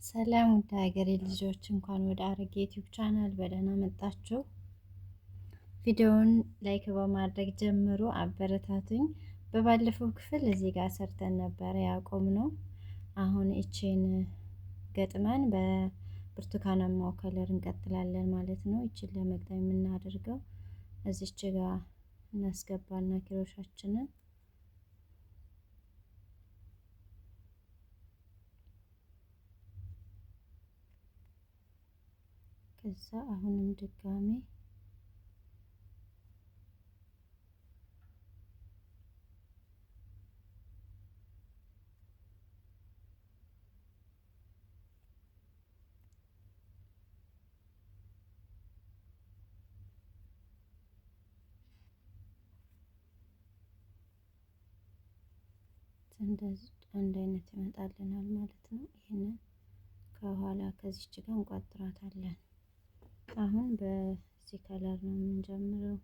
ሰላም ውድ ሀገሬ ልጆች እንኳን ወደ አረጌ ዩቲዩብ ቻናል በደህና መጣችሁ። ቪዲዮውን ላይክ በማድረግ ጀምሮ አበረታቱኝ። በባለፈው ክፍል እዚህ ጋር ሰርተን ነበረ ያቆምነው። አሁን እቺን ገጥመን በብርቱካናማው ከለር እንቀጥላለን ማለት ነው። እቺን ለመግጠም የምናደርገው እዚች ጋር እናስገባና ኪሮሻችንን ከዛ አሁንም ድጋሜ እንደዚህ አንድ አይነት ይመጣልናል ማለት ነው። ይሄንን ከኋላ ከዚች ጋር እንቋጥራታለን። አሁን በዚህ ከለር ነው የምንጀምረው።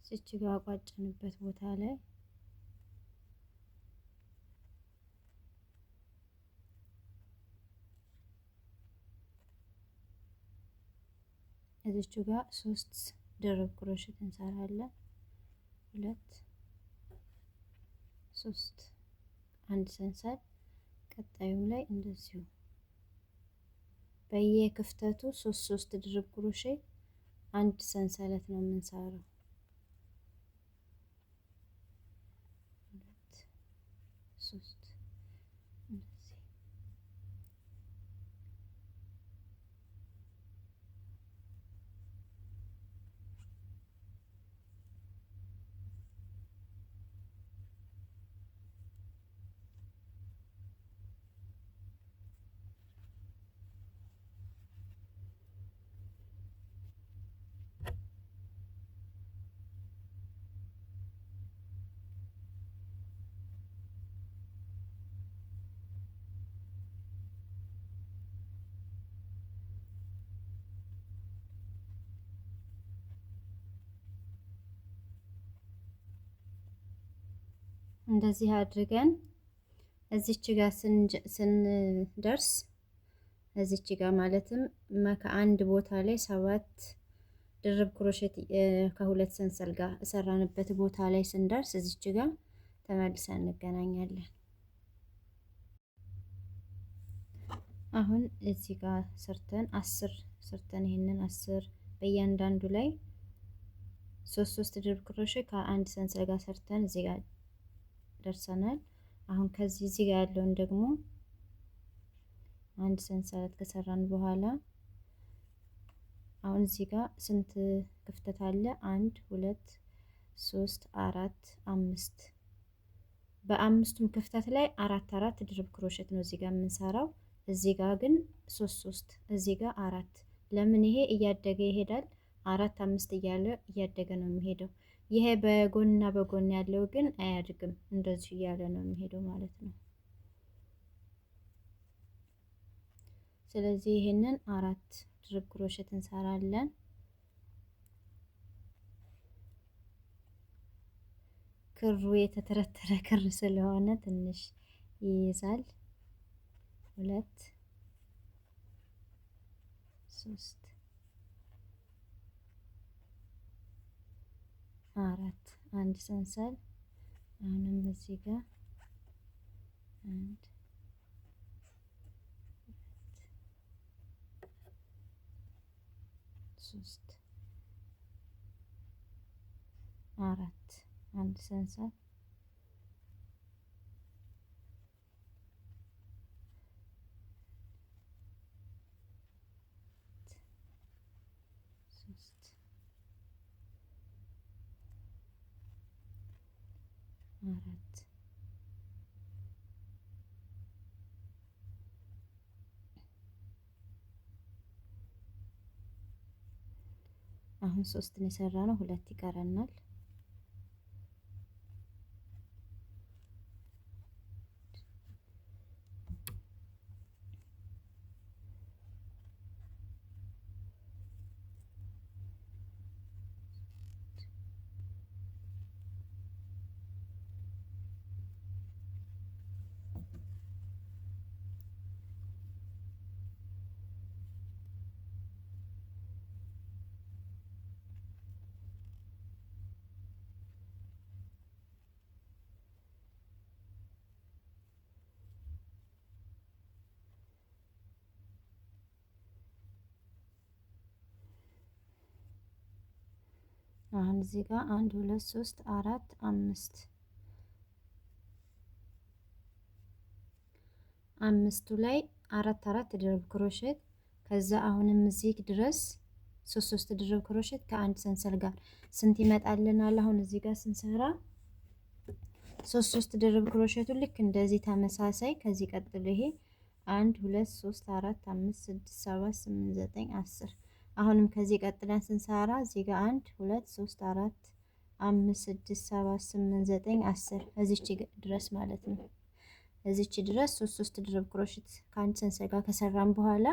እዚች ጋር አቋጭንበት ቦታ ላይ እዚች ጋር 3 ድርብ ክሮሼት እንሰራለን። 2 3 አንድ ሰንሰል፣ ቀጣዩም ላይ እንደዚሁ በየክፍተቱ 3 ድርብ ክሮሼት አንድ ሰንሰለት ነው የምንሰራው። 2 3 እንደዚህ አድርገን እዚች ጋር ስንደርስ እዚች ጋር ማለትም ከአንድ ቦታ ላይ 7 ድርብ ክሮሼት ከሁለት ሰንሰል ጋር እሰራንበት ቦታ ላይ ስንደርስ እዚች ጋር ተመልሰን እንገናኛለን። አሁን እዚህ ጋር ሰርተን 10 ሰርተን ይሄንን 10 በእያንዳንዱ ላይ 3 ድርብ ክሮሼት ከአንድ ሰንሰል ጋር ሰርተን እዚህ ጋር ደርሰናል። አሁን ከዚህ ጋር ያለውን ደግሞ አንድ ሰንሰለት ከሰራን በኋላ አሁን እዚህ ጋር ስንት ክፍተት አለ? 1 2 3 4 5 በአምስቱም ክፍተት ላይ 4 ድርብ ክሮሼት ነው እዚህ ጋር የምንሰራው። እዚህ ጋር ግን 3 እዚህ ጋር 4። ለምን ይሄ እያደገ ይሄዳል። 4 5 እያለ እያደገ ነው የሚሄደው። ይሄ በጎንና በጎን ያለው ግን አያድግም፣ እንደዚሁ እያለ ነው የሚሄደው ማለት ነው። ስለዚህ ይሄንን 4 ድርብ ክሮሼት እንሰራለን። ክሩ የተተረተረ ክር ስለሆነ ትንሽ ይይዛል። 2 3 4 አንድ ሰንሰል፣ አሁንም እዚህ ጋር 1 3 4 አንድ ሰንሰል፣ አራት አሁን 3 ነው የሰራነው፣ 2 ይቀረናል። አሁን እዚህ ጋር 1 2 3 4 5 አምስቱ ላይ 4 ድርብ ክሮሼት ከዛ አሁንም እዚህ ድረስ 3 ድርብ ክሮሼት ከአንድ ሰንሰል ጋር ስንት ይመጣልናል? አሁን እዚህ ጋር ስንሰራ 3 ድርብ ክሮሼቱ ልክ እንደዚህ ተመሳሳይ ከዚህ ቀጥሎ ይሄ 1 2 3 4 5 6 7 8 9 10 አሁንም ከዚህ ቀጥለን ስንሰራ እዚህ ጋር 1 2 3 4 5 6 7 8 9 10 እዚች ድረስ ማለት ነው። እዚች ድረስ 3 ድርብ ክሮሼት ከአንድ ሰንሰል ጋር ከሰራን በኋላ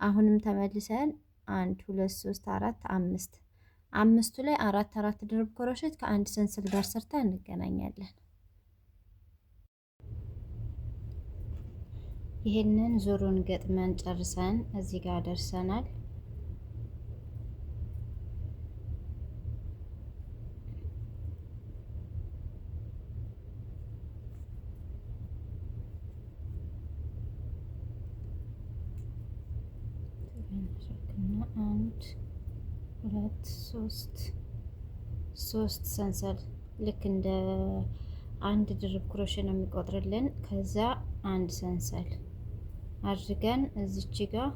አሁንም ተመልሰን 1 2 3 4 5 አምስቱ ላይ 4 ድርብ ክሮሼት ከአንድ ሰንሰል ጋር ሰርተን እንገናኛለን። ይሄንን ዙሩን ገጥመን ጨርሰን እዚህ ጋር ደርሰናል። አንድ ሁለት ሶስት ሰንሰል ልክ እንደ አንድ ድርብ ክሮሼ ነው የሚቆጥርልን። ከዛ አንድ ሰንሰል አድርገን እዚች ጋር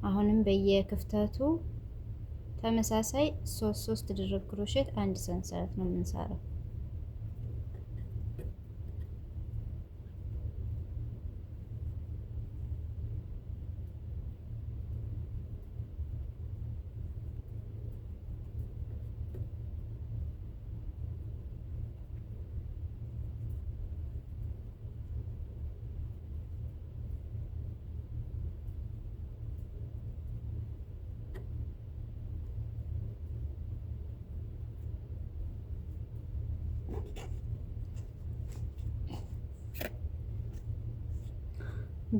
አሁንም በየክፍተቱ ተመሳሳይ 3 ድርብ ክሮሼት አንድ ሰንሰለት ነው የምንሰራው።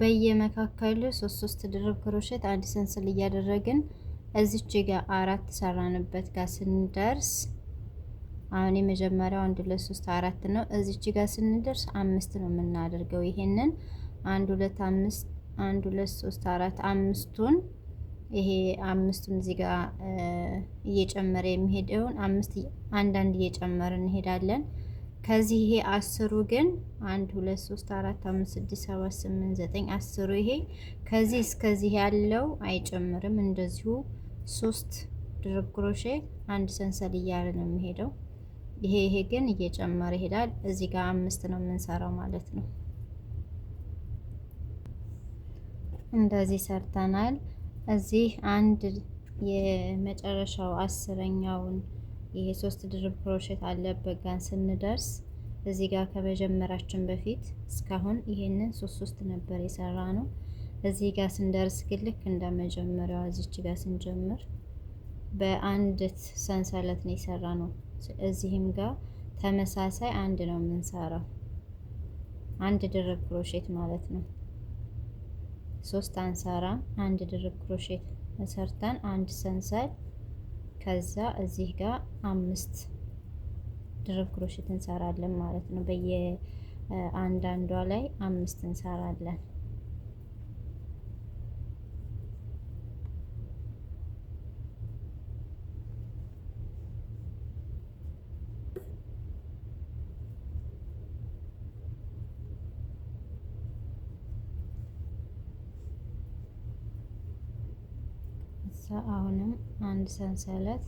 በየመካከሉ 3 ድርብ ክሮሼት አንድ ሰንሰል እያደረግን እዚች ጋር 4 ሰራንበት ጋር ስንደርስ አሁን የመጀመሪያው 1 2 3 4 ነው። እዚች ጋር ስንደርስ 5 ነው የምናደርገው። ይሄንን 1 2 5 1 2 3 4 አምስቱን ይሄ አምስቱን እዚህ ጋር እየጨመረ የሚሄደውን አንዳንድ እየጨመርን እንሄዳለን። ከዚህ ይሄ 10ሩ ግን 1 2 3 4 5 6 7 8 9 10ሩ ይሄ ከዚህ እስከዚህ ያለው አይጨምርም። እንደዚሁ 3 ድርብ ክሮሼ አንድ ሰንሰል እያለ ነው የሚሄደው። ይሄ ግን እየጨመረ ይሄዳል። እዚህ ጋር 5 ነው የምንሰራው ማለት ነው። እንደዚህ ሰርተናል። እዚህ አንድ የመጨረሻው 10ኛውን ይሄ 3 ድርብ ክሮሼት አለበት ጋር ስንደርስ እዚህ ጋር ከመጀመራችን በፊት እስካሁን ይሄንን 3 ነበር የሰራ ነው። እዚህ ጋር ስንደርስ ግን ልክ እንደመጀመሪያው እዚች ጋር ስንጀምር በአንድ ሰንሰለት ነው የሰራ ነው። እዚህም ጋር ተመሳሳይ አንድ ነው የምንሰራው፣ አንድ ድርብ ክሮሼት ማለት ነው። 3 አንሰራ፣ አንድ ድርብ ክሮሼት ሰርተን አንድ ሰንሰል ከዛ እዚህ ጋር 5 ድርብ ክሮሼት እንሰራለን ማለት ነው። በየአንዳንዷ ላይ 5 እንሰራለን። አሁንም አንድ ሰንሰለት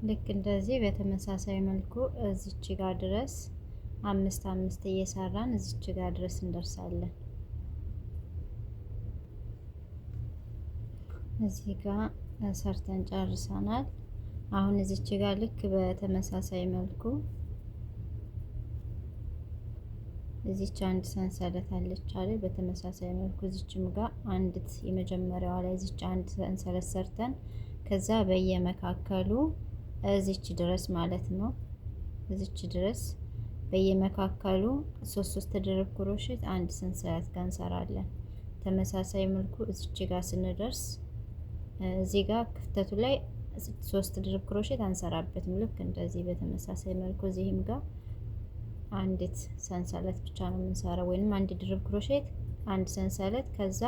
ልክ እንደዚህ በተመሳሳይ መልኩ እዚች ጋር ድረስ 5 እየሰራን እዚች ጋር ድረስ እንደርሳለን። እዚህ ጋር ሰርተን ጨርሰናል። አሁን እዚች ጋር ልክ በተመሳሳይ መልኩ እዚች አንድ ሰንሰለት አለች አይደል? በተመሳሳይ መልኩ እዚችም ጋር አንዲት የመጀመሪያዋ ላይ እዚች አንድ ሰንሰለት ሰርተን ከዛ በየመካከሉ እዚች ድረስ ማለት ነው። እዚች ድረስ በየመካከሉ ሶስት ድርብ ክሮሼት አንድ ሰንሰለት ጋር እንሰራለን። ተመሳሳይ መልኩ እዚች ጋር ስንደርስ እዚህ ጋር ክፍተቱ ላይ 3 ድርብ ክሮሼት አንሰራበትም። ልክ እንደዚህ በተመሳሳይ መልኩ እዚህም ጋር አንዲት ሰንሰለት ብቻ ነው የምንሰራው፣ ወይንም አንድ ድርብ ክሮሼት አንድ ሰንሰለት። ከዛ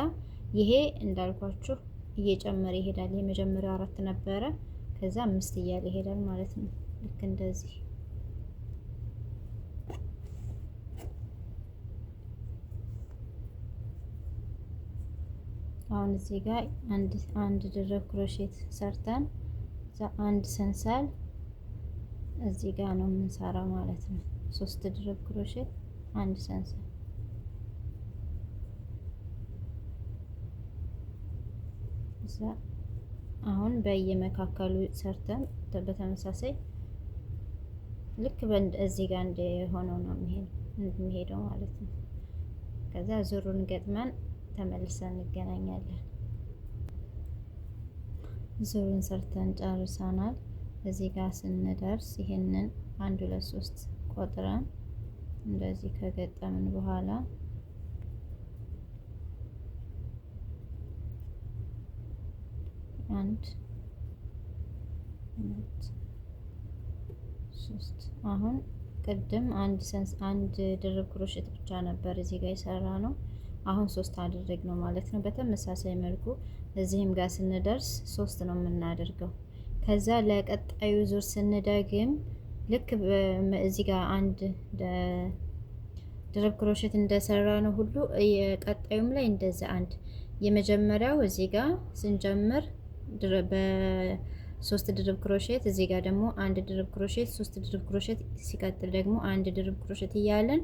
ይሄ እንዳልኳችሁ እየጨመረ ይሄዳል። የመጀመሪያው 4 ነበረ፣ ከዛ 5 እያለ ይሄዳል ማለት ነው። ልክ እንደዚህ አሁን እዚህ ጋር አንድ ድርብ ክሮሼት ሰርተን አንድ ሰንሰል እዚህ ጋር ነው የምንሰራው ማለት ነው። 3 ድርብ ክሮሼት አንድ ሰንሰል እዛ አሁን በየመካከሉ ሰርተን በተመሳሳይ ልክ እዚህ ጋር እንደሆነው ነው የሚሄደው ማለት ነው። ከዛ ዙሩን ገጥመን ተመልሰን እንገናኛለን። ዙሩን ሰርተን ጨርሰናል። እዚህ ጋር ስንደርስ ይሄንን 1 2 3 ቆጥረን እንደዚህ ከገጠምን በኋላ አንድ 2 3 አሁን ቅድም አንድ ድርብ ክሮሼት ብቻ ነበር እዚህ ጋር የሰራ ነው። አሁን 3 አድርግ ነው ማለት ነው። በተመሳሳይ መልኩ እዚህም ጋር ስንደርስ 3 ነው የምናደርገው። ከዛ ለቀጣዩ ዙር ስንደግም ልክ እዚህ ጋር አንድ ድርብ ክሮሼት እንደሰራ ነው ሁሉ የቀጣዩም ላይ እንደዛ አንድ የመጀመሪያው እዚህ ጋር ስንጀምር በ3 ድርብ ክሮሼት እዚህ ጋር ደግሞ አንድ ድርብ ክሮሼት 3 ድርብ ክሮሼት ሲቀጥል ደግሞ አንድ ድርብ ክሮሼት እያለን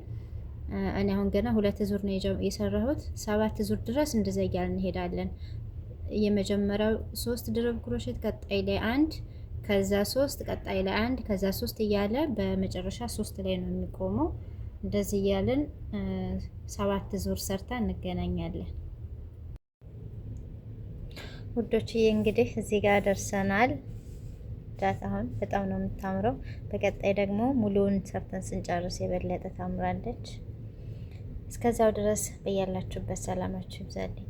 እኔ አሁን ገና 2 ዙር ነው የሰራሁት። 7 ዙር ድረስ እንደዛ እያልን እንሄዳለን። የመጀመሪያው 3 ድርብ ክሮሼት ቀጣይ ላይ አንድ፣ ከዛ 3 ቀጣይ ላይ አንድ፣ ከዛ 3 እያለ በመጨረሻ 3 ላይ ነው የሚቆመው። እንደዚህ እያልን 7 ዙር ሰርተን እንገናኛለን። ውዶችዬ እንግዲህ እዚህ ጋር ደርሰናል። ዳት አሁን በጣም ነው የምታምረው። በቀጣይ ደግሞ ሙሉውን ሰርተን ስንጨርስ የበለጠ ታምራለች። እስከዛው ድረስ በያላችሁበት ሰላማችሁ ይብዛልኝ።